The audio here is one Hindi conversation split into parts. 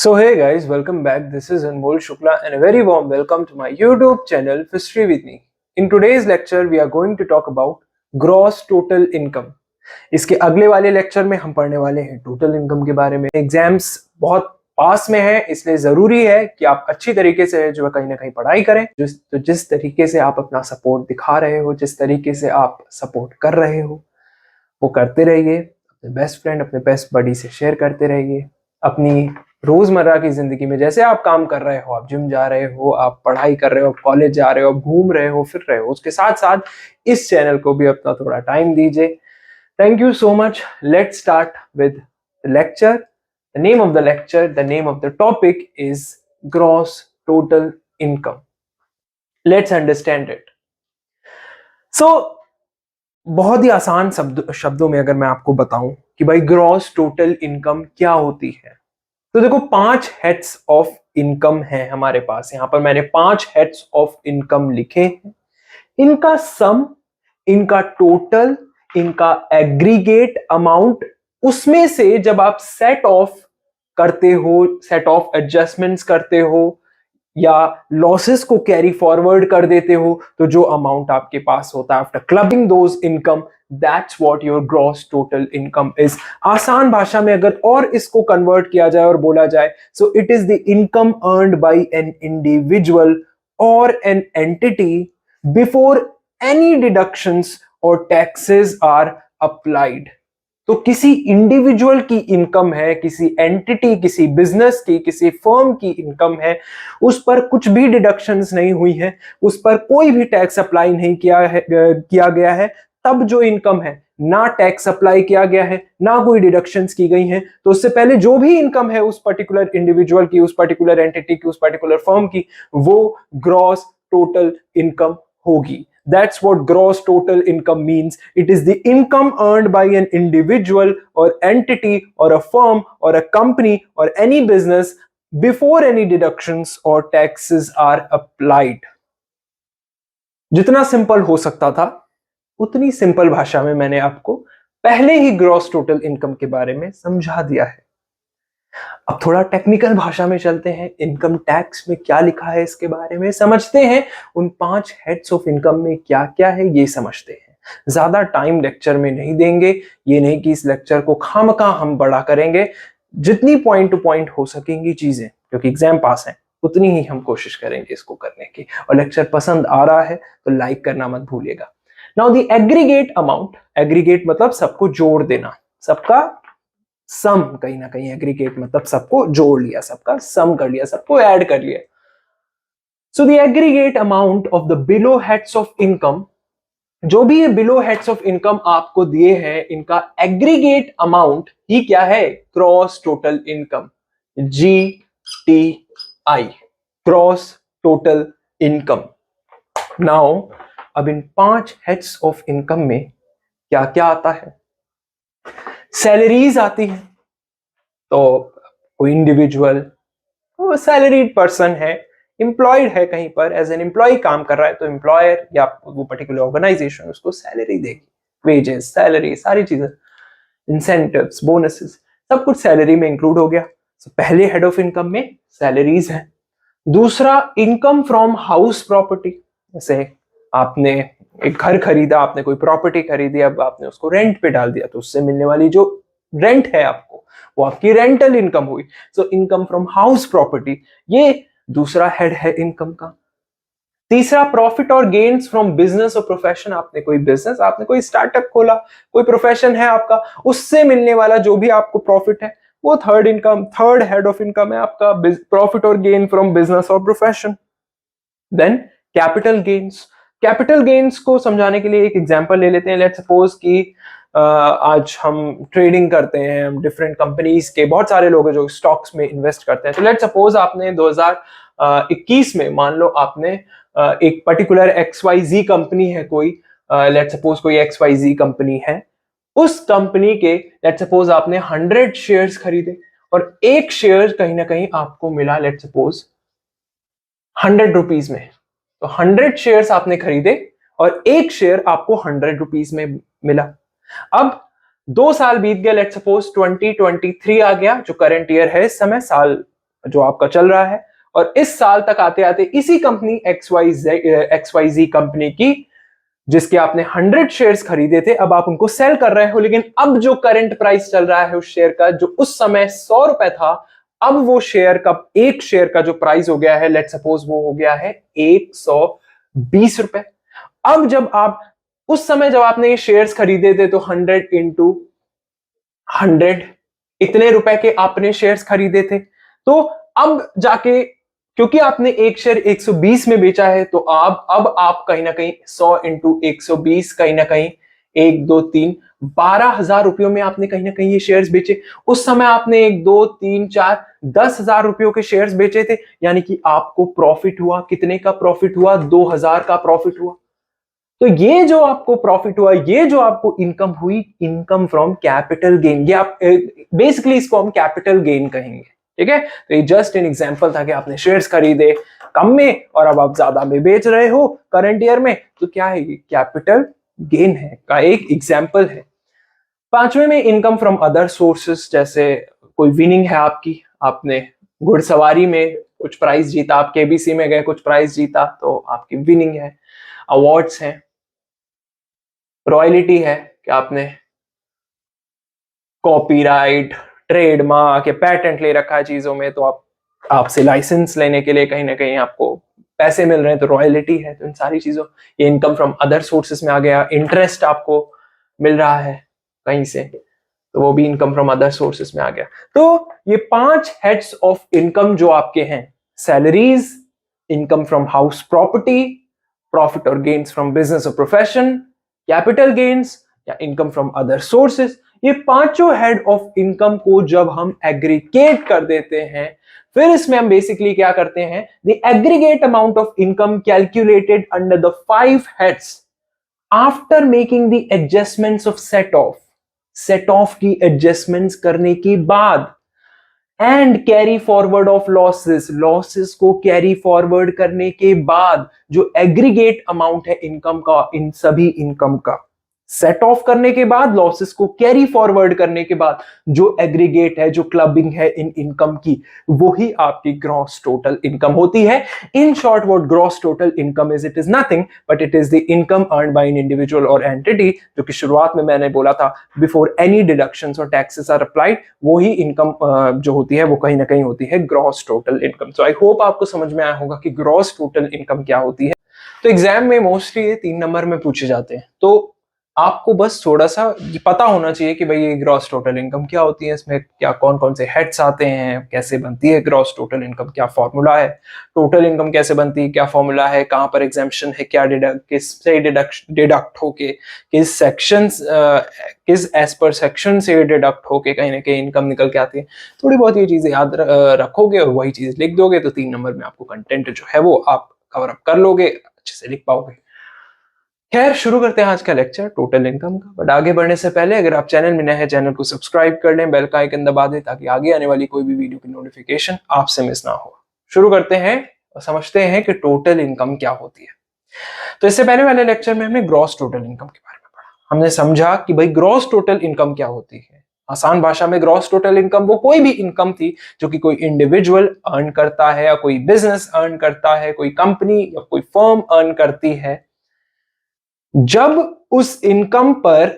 So hey guys, welcome back. This is Anmol Shukla and a very warm welcome to my YouTube channel History with me. In today's lecture we are going to talk about gross total income. इसके अगले वाले लेक्चर में हम पढ़ने वाले हैं टोटल इनकम के बारे में। एग्जाम्स बहुत पास में है, इसलिए जरूरी है कि आप अच्छी तरीके से जो है कहीं ना कहीं पढ़ाई करें। जिस तरीके से आप अपना सपोर्ट दिखा रहे हो, जिस तरीके से आप सपोर्ट कर रहे हो, वो करते रहिए। अपने बेस्ट फ्रेंड, अपने बेस्ट बडी से शेयर करते रहिए। अपनी रोजमर्रा की जिंदगी में जैसे आप काम कर रहे हो, आप जिम जा रहे हो, आप पढ़ाई कर रहे हो, कॉलेज जा रहे हो, घूम रहे हो, फिर रहे हो, उसके साथ साथ इस चैनल को भी अपना थोड़ा टाइम दीजिए। Thank you so much. Let's start with the lecture. The name of the lecture, the name of the topic is gross total income. Let's understand it. So, बहुत ही आसान शब्दों में अगर मैं आपको बताऊं कि भाई ग्रॉस टोटल इनकम क्या होती है, तो देखो 5 हेड्स ऑफ इनकम है हमारे पास। यहां पर मैंने 5 हेड्स ऑफ इनकम लिखे हैं। इनका सम, इनका टोटल, इनका एग्रीगेट अमाउंट, उसमें से जब आप सेट ऑफ करते हो, सेट ऑफ एडजस्टमेंट्स करते हो या लॉसेस को कैरी फॉरवर्ड कर देते हो, तो जो अमाउंट आपके पास होता है after clubbing those income, that's what your gross total income is. आसान भाषा में अगर और इसको कन्वर्ट किया जाए और बोला जाए, so it is the income earned by an individual और an entity before any deductions और टैक्सेस आर अप्लाइड। तो किसी इंडिविजुअल की इनकम है, किसी एंटिटी, किसी बिजनेस की, किसी फर्म की इनकम है, उस पर कुछ भी डिडक्शंस नहीं हुई है, उस पर कोई भी टैक्स अप्लाई नहीं किया गया है, तब जो इनकम है, ना टैक्स अप्लाई किया गया है, ना कोई डिडक्शंस की गई हैं, तो उससे पहले जो भी इनकम है उस पर्टिकुलर इंडिविजुअल की, उस पर्टिकुलर एंटिटी की, उस पर्टिकुलर फर्म की, वो ग्रॉस टोटल इनकम होगी। That's what gross total income means. It is the income earned by an individual or entity or a firm or a company or any business before any deductions or taxes are applied. जितना सिंपल हो सकता था उतनी सिंपल भाषा में मैंने आपको पहले ही ग्रॉस टोटल इनकम के बारे में समझा दिया है। अब थोड़ा टेक्निकल भाषा में चलते हैं। इनकम टैक्स में क्या लिखा है इसके बारे में समझते हैं। उन 5 हेड्स ऑफ इनकम में क्या क्या है ये समझते हैं। ज्यादा टाइम लेक्चर में नहीं देंगे, ये नहीं कि इस लेक्चर को खामखा हम बड़ा करेंगे। जितनी पॉइंट टू पॉइंट हो सकेंगी चीजें, क्योंकि एग्जाम पास है, उतनी ही हम कोशिश करेंगे इसको करने की। और लेक्चर पसंद आ रहा है तो लाइक करना मत भूलिएगा। Now the aggregate amount, aggregate मतलब सबको जोड़ देना, सबका सम, कहीं ना कहीं एग्रीगेट मतलब सबको जोड़ लिया, सबका सम कर लिया, सबको ऐड कर लिया। So the aggregate amount of the below heads of income, जो भी ये बिलो हेड्स ऑफ इनकम आपको दिए हैं, इनका एग्रीगेट अमाउंट ही क्या है? Gross total income, GTI, gross total income. Now अब इन 5 हेड्स ऑफ इनकम में क्या क्या आता है? सैलरीज आती है। तो कोई इंडिविजुअल सैलरीड पर्सन है, एम्प्लॉयड है, कहीं पर एज एन एम्प्लॉय काम कर रहा है, तो एम्प्लॉयर या वो पर्टिकुलर ऑर्गेनाइजेशन उसको सैलरी देगी। वेजेस, सैलरी, सारी चीजें, इंसेंटिव्स, बोनसेस, सब कुछ सैलरी में इंक्लूड हो गया। तो पहले हेड ऑफ इनकम में सैलरीज है। दूसरा, इनकम फ्रॉम हाउस प्रॉपर्टी। जैसे आपने एक घर खरीदा, आपने कोई प्रॉपर्टी खरीदी, अब आपने उसको रेंट पे डाल दिया, तो उससे मिलने वाली जो रेंट है आपको, वो आपकी रेंटल इनकम हुई। So income from house property, ये दूसरा हेड है इनकम का। तीसरा, प्रॉफिट और गेन्स फ्रॉम बिजनेस और प्रोफेशन। आपने कोई बिजनेस, आपने कोई स्टार्टअप खोला, कोई प्रोफेशन है आपका, उससे मिलने वाला जो भी आपको प्रॉफिट है, वो third income, third head of income है आपका, प्रॉफिट और गेन फ्रॉम बिजनेस और profession. Then capital gains. Capital gains को समझाने के लिए एक एग्जांपल ले लेते हैं। लेट्स सपोज कि आज हम ट्रेडिंग करते हैं, हम डिफरेंट कंपनीज के, बहुत सारे लोग हैं जो स्टॉक्स में इन्वेस्ट करते हैं। तो लेट्स सपोज आपने 2021 में, मान लो आपने एक पर्टिकुलर XYZ कंपनी है कोई, लेट्स सपोज कोई XYZ कंपनी है, उस कंपनी के लेट्स सपोज आपने 100 शेयर्स खरीदे और एक शेयर कहीं ना कहीं आपको मिला लेट्स सपोज 100 रुपीज में। तो 100 शेयर्स आपने खरीदे और एक शेयर आपको 100 रुपीज में मिला। अब 2 साल बीत गए, लेट्स सपोज 2023 आ गया, जो करंट ईयर है इस समय, साल जो आपका चल रहा है, और इस साल तक आते आते इसी कंपनी XYZ कंपनी की, जिसके आपने 100 शेयर्स खरीदे थे, अब आप उनको सेल कर रहे हो, लेकिन अब जो करंट प्राइस चल रहा है उस शेयर का, जो उस समय 100 रुपए था, अब वो शेयर का, एक शेयर का जो प्राइस हो गया है, लेट सपोज वो हो गया है 120 रुपए। अब जब आप उस समय जब आपने ये शेयर्स खरीदे थे, तो 100 इंटू 100, इतने रुपए के आपने शेयर्स खरीदे थे। तो अब जाके, क्योंकि आपने एक शेयर 120 में बेचा है, तो अब आप कहीं ना कहीं 100 इंटू 120, कहीं ना कहीं 1 2 3 12,000 रुपयों में आपने कहीं ना कहीं ये शेयर्स बेचे। उस समय आपने 1 2 3 4 10,000 रुपयों के शेयर्स बेचे थे, यानी कि आपको प्रॉफिट हुआ। कितने का प्रॉफिट हुआ? 2,000 का प्रॉफिट हुआ। तो ये जो आपको प्रॉफिट हुआ, ये जो आपको इनकम हुई, इनकम फ्रॉम कैपिटल गेन, ये आप बेसिकली इसको हम कैपिटल गेन कहेंगे। ठीक है, तो ये जस्ट एन एग्जांपल था कि आपने शेयर्स खरीदे कम में और अब आप ज्यादा में बेच रहे हो करंट ईयर में, तो क्या है? ये कैपिटल गेन है का एक एग्जांपल है। पांचवें में इनकम फ्रॉम अदर सोर्सेस, जैसे कोई विनिंग है आपकी, आपने घुड़सवारी में कुछ प्राइज जीता, आप केबीसी में गए, कुछ प्राइज जीता, तो आपकी विनिंग है। अवार्ड्स हैं, रॉयल्टी है कि आपने कॉपीराइट, ट्रेडमार्क या पेटेंट ले रखा है चीजों में, तो आपसे लाइसेंस लेने के लिए कहीं ना कहीं आपको पैसे मिल रहे हैं, तो रॉयल्टी है। तो इन सारी चीजों, ये इनकम फ्रॉम अदर सोर्सेस में आ गया। इंटरेस्ट आपको मिल रहा है कहीं से, तो वो भी इनकम फ्रॉम अदर सोर्सेस में आ गया। तो ये 5 हेड्स ऑफ इनकम जो आपके हैं: salaries, income from house property, profit और गेन्स फ्रॉम बिजनेस और प्रोफेशन, कैपिटल गेन्स या इनकम फ्रॉम अदर सोर्सेस। ये पांचों हेड ऑफ इनकम को जब हम एग्रीगेट कर देते हैं, फिर इसमें हम बेसिकली क्या करते हैं? The aggregate amount of income calculated under the 5 heads after making the adjustments of set of की एडजस्टमेंट्स करने के बाद, and carry forward of losses को कैरी फॉरवर्ड करने के बाद, जो एग्रीगेट अमाउंट है इनकम का, इन सभी इनकम का सेट ऑफ करने के बाद, लॉसेस को कैरी फॉरवर्ड करने के बाद, जो एग्रीगेट है, जो क्लबिंग है इन इनकम की, वो ही आपकी ग्रॉस टोटल इनकम होती है। In short, what gross total income is? It is nothing but it is the income earned by an individual or entity, जो कि शुरुआत में मैंने बोला था, बिफोर एनी डिडक्शंस और टैक्सेस आर अप्लाइड, वो ही इनकम जो होती है वो कहीं ना कहीं होती है gross total income. So I hope आपको समझ में आया होगा कि ग्रॉस टोटल इनकम क्या होती है। तो एग्जाम में मोस्टली ये 3 नंबर में पूछे जाते हैं, तो आपको बस थोड़ा सा पता होना चाहिए कि भाई ये ग्रॉस टोटल इनकम क्या होती है, इसमें क्या कौन कौन से हेड्स आते हैं, कैसे बनती है ग्रॉस टोटल इनकम, क्या फॉर्मूला है, टोटल इनकम कैसे बनती है, क्या फॉर्मूला है, कहां पर एग्जेम्पशन है, क्या किससे डिडक्ट होके, किस सेक्शंस, किस एज पर सेक्शन से डिडक्ट होके कहीं ना कहीं इनकम निकल के आती है। थोड़ी बहुत ये चीजें याद रखोगे और वही चीज लिख दोगे, तो 3 नंबर में आपको कंटेंट जो है वो आप कवर अप कर लोगे, अच्छे से लिख पाओगे। खैर, शुरू करते हैं आज का लेक्चर टोटल इनकम का। बट आगे बढ़ने से पहले अगर आप चैनल में नए हैं, चैनल को सब्सक्राइब कर लें, बेल का आइकन दबा दें, ताकि आगे आने वाली कोई भी वीडियो की नोटिफिकेशन आपसे मिस ना हो। शुरू करते हैं और समझते हैं कि टोटल इनकम क्या होती है। तो इससे पहले वाले लेक्चर में हमने ग्रॉस टोटल इनकम के बारे में पढ़ा। हमने समझा कि भाई ग्रॉस टोटल इनकम क्या होती है। आसान भाषा में ग्रॉस टोटल इनकम वो कोई भी इनकम थी जो कि कोई इंडिविजुअल अर्न करता है, या कोई बिजनेस अर्न करता है, कोई कंपनी या कोई फर्म अर्न करती है, जब उस इनकम पर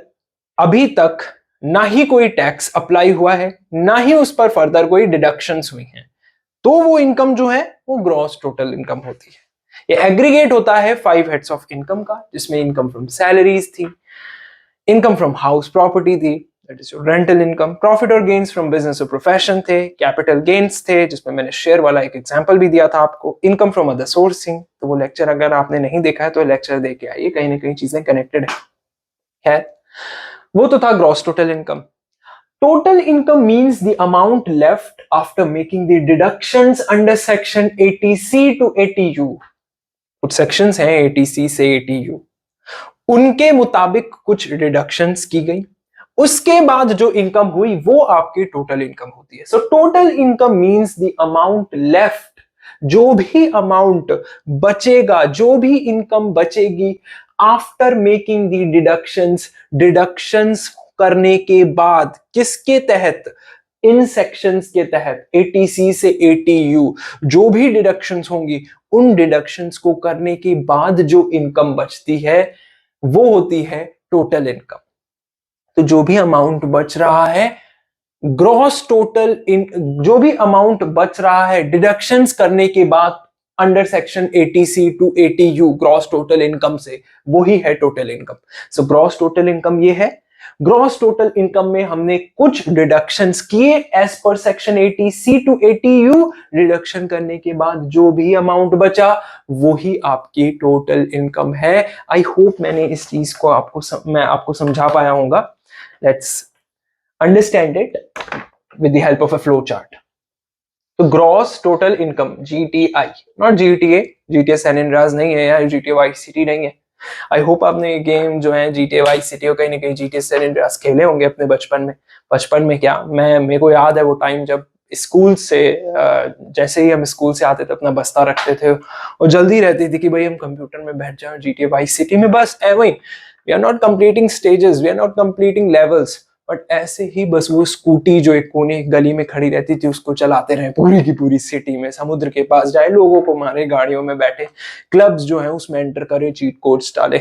अभी तक ना ही कोई टैक्स अप्लाई हुआ है, ना ही उस पर फर्दर कोई डिडक्शंस हुई हैं, तो वो इनकम जो है वो ग्रॉस टोटल इनकम होती है। ये एग्रीगेट होता है 5 हेड्स ऑफ इनकम का, जिसमें इनकम फ्रॉम सैलरीज थी, इनकम फ्रॉम हाउस प्रॉपर्टी थी, that is your rental income, profit और गेन्स फ्रॉम बिजनेस और प्रोफेशन थे, कैपिटल गेन्स थे, जिसमें मैंने शेयर वाला एक एग्जांपल भी दिया था आपको, इनकम फ्रॉम अदर सोर्सिंग। तो वो लेक्चर अगर आपने नहीं देखा है तो लेक्चर देख के आइए, कहीं ना कहीं चीजें कनेक्टेड है। वो तो था gross total income. Total income means the amount left after making the deductions under section 80C to 80U। कुछ सेक्शंस हैं 80C से 80U, उनके मुताबिक कुछ डिडक्शंस की गई, उसके बाद जो इनकम हुई वो आपकी टोटल इनकम होती है। So total income means the amount left, जो भी अमाउंट बचेगा, जो भी इनकम बचेगी आफ्टर मेकिंग द डिडक्शंस करने के बाद, किसके तहत? इन सेक्शंस के तहत ATC से ATU जो भी डिडक्शंस होंगी, उन डिडक्शंस को करने के बाद जो इनकम बचती है वो होती है टोटल इनकम। तो जो भी अमाउंट बच रहा है ग्रॉस टोटल जो भी अमाउंट बच रहा है डिडक्शंस करने के बाद under section ATC to ATU gross total income से, वही है total income. So gross total income ये है। ग्रॉस टोटल इनकम में हमने कुछ डिडक्शंस किए as per section ATC to ATU, deduction करने के बाद जो भी अमाउंट बचा वही आपकी टोटल इनकम है। आई होप मैंने इस चीज को मैं आपको समझा पाया होगा। Let's understand it with the help of a flow chart. तो gross total income GTI, not GTA San Andreas नहीं है या GTA वाइस सिटी नहीं है। आई होप आपने ये गेम जो है GTA वाइस सिटी और कहीं ना कहीं GTA सैन एंड्रेयास खेले होंगे अपने बचपन में क्या, मेरे को याद है वो टाइम जब स्कूल से जैसे ही हम स्कूल से आते थे अपना बस्ता रखते थे और जल्दी रहती थी कि भाई हम कंप्यूटर में बैठ जाए GTA वाइस सिटी में, बस वही we are not completing stages, we are not completing levels, but ऐसे ही बस वो स्कूटी जो एक कोने गली में खड़ी रहती थी उसको चलाते रहे पूरी की पूरी सिटी में, समुद्र के पास जाए, लोगों को मारे, गाड़ियों में बैठे, क्लब्स जो है उसमें एंटर करे, चीट कोड्स डाले।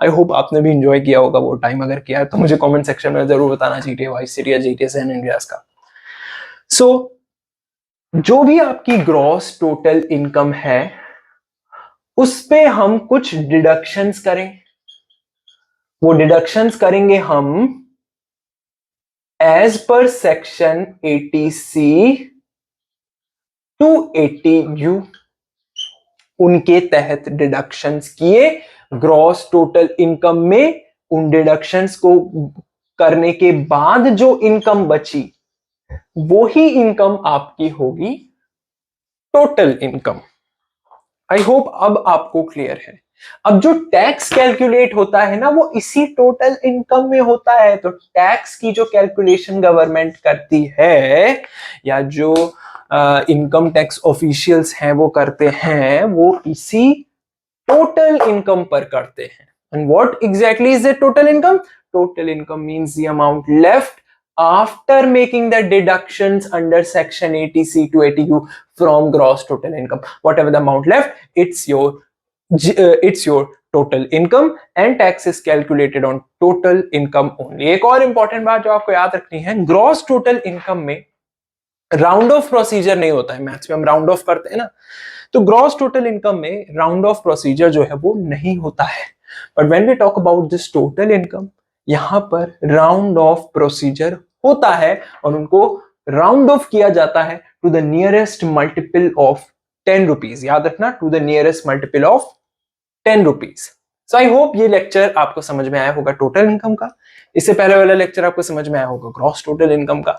आई होप आपने भी एंजॉय किया होगा वो टाइम, अगर किया है तो मुझे कमेंट सेक्शन में जरूर बताना GTA वाइस सिटी या GTA सैन एंड्रेयास का। सो जो भी आपकी ग्रॉस टोटल इनकम है उस पे हम कुछ डिडक्शंस करें। वो डिडक्शंस करेंगे हम as per section ATC to ATU, उनके तहत डिडक्शंस किए। ग्रॉस टोटल इनकम में उन डिडक्शंस को करने के बाद जो इनकम बची वो ही इनकम आपकी होगी टोटल इनकम। आई होप अब आपको क्लियर है। अब जो टैक्स कैलकुलेट होता है ना वो इसी टोटल इनकम में होता है। तो टैक्स की जो कैलकुलेशन गवर्नमेंट करती है या जो इनकम टैक्स ऑफिशियल्स हैं वो करते हैं, वो इसी टोटल इनकम पर करते हैं। And what exactly is the total income? Total income means the amount left after making the deductions under section ATC to ATU from gross total income. Whatever the amount left, it's your total income and tax is calculated on total income only. एक और important बात जो आपको याद रखनी है, gross total income में राउंड ऑफ प्रोसीजर नहीं होता है। मैथ्स में हम राउंड ऑफ करते हैं ना, तो ग्रॉस टोटल इनकम में राउंड ऑफ प्रोसीजर जो है वो नहीं होता है। But when we talk about this total income, यहां पर राउंड ऑफ प्रोसीजर होता है और उनको राउंड ऑफ किया जाता है to the nearest multiple of 10 rupees. याद रखना, to the nearest multiple of 10 rupees. So I hope ये लेक्चर आपको समझ में आया होगा टोटल इनकम का। इससे पहले वाला लेक्चर आपको समझ में आया होगा ग्रॉस टोटल इनकम का।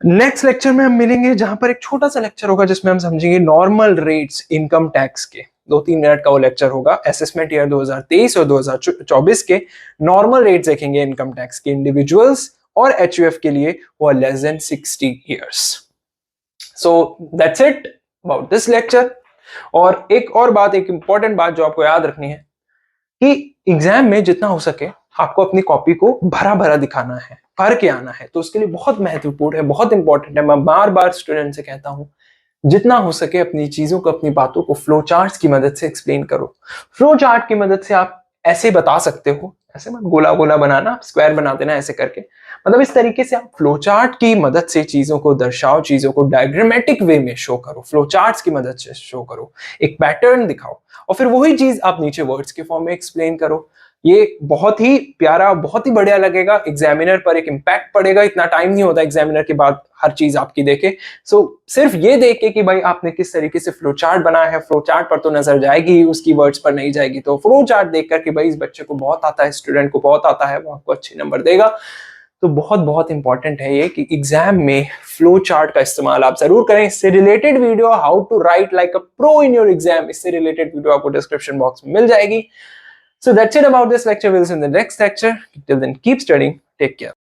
नेक्स्ट लेक्चर में हम मिलेंगे जहां पर एक छोटा सा लेक्चर होगा जिसमें हम समझेंगे नॉर्मल रेट्स इनकम टैक्स के। 2-3 मिनट का वो लेक्चर होगा। असेसमेंट ईयर 2023 और 2024 के नॉर्मल रेट्स देखेंगे इनकम टैक्स के। इंडिविजुअल्स और HUF के लिए वो less than 60 years. So that's it about this lecture. और एक और बात, एक इंपॉर्टेंट बात जो आपको याद रखनी है कि एग्जाम में जितना हो सके आपको अपनी कॉपी को भरा भरा दिखाना है, भर के आना है। तो उसके लिए बहुत महत्वपूर्ण है, बहुत इंपॉर्टेंट है। मैं बार बार स्टूडेंट से कहता हूं जितना हो सके अपनी चीजों को, अपनी बातों को फ्लो चार्ट्स की मदद से एक्सप्लेन करो। फ्लो चार्ट की मदद से आप ऐसे बता सकते हो, ऐसे मत गोला गोला बनाना, स्क्वायर बना देना ऐसे करके, मतलब इस तरीके से आप फ्लो चार्ट की मदद से चीजों को दर्शाओ, चीजों को डायग्रामेटिक वे में शो करो, फ्लो चार्ट्स की मदद से शो करो, एक पैटर्न दिखाओ और फिर वही चीज आप नीचे वर्ड्स के फॉर्म में एक्सप्लेन करो। ये बहुत ही प्यारा, बहुत ही बढ़िया लगेगा। एग्जामिनर पर एक इंपैक्ट पड़ेगा। इतना टाइम नहीं होता एग्जामिनर के बाद हर चीज आपकी देखे। सो सिर्फ ये देखे कि भाई आपने किस तरीके से फ्लो चार्ट बनाया है, फ्लो चार्ट पर तो नजर जाएगी, उसकी वर्ड्स पर नहीं जाएगी। तो फ्लो चार्ट देख करके भाई इस बच्चे को बहुत आता है, स्टूडेंट को बहुत आता है, वो आपको अच्छे नंबर देगा। तो बहुत बहुत इंपॉर्टेंट है ये कि एग्जाम में फ्लो चार्ट का इस्तेमाल आप जरूर करें। इससे related video, how to write like a pro in your exam, इससे रिलेटेड वीडियो आपको डिस्क्रिप्शन बॉक्स में मिल जाएगी। So that's it about this lecture. We'll see you in the next lecture. Till then, keep studying. Take care.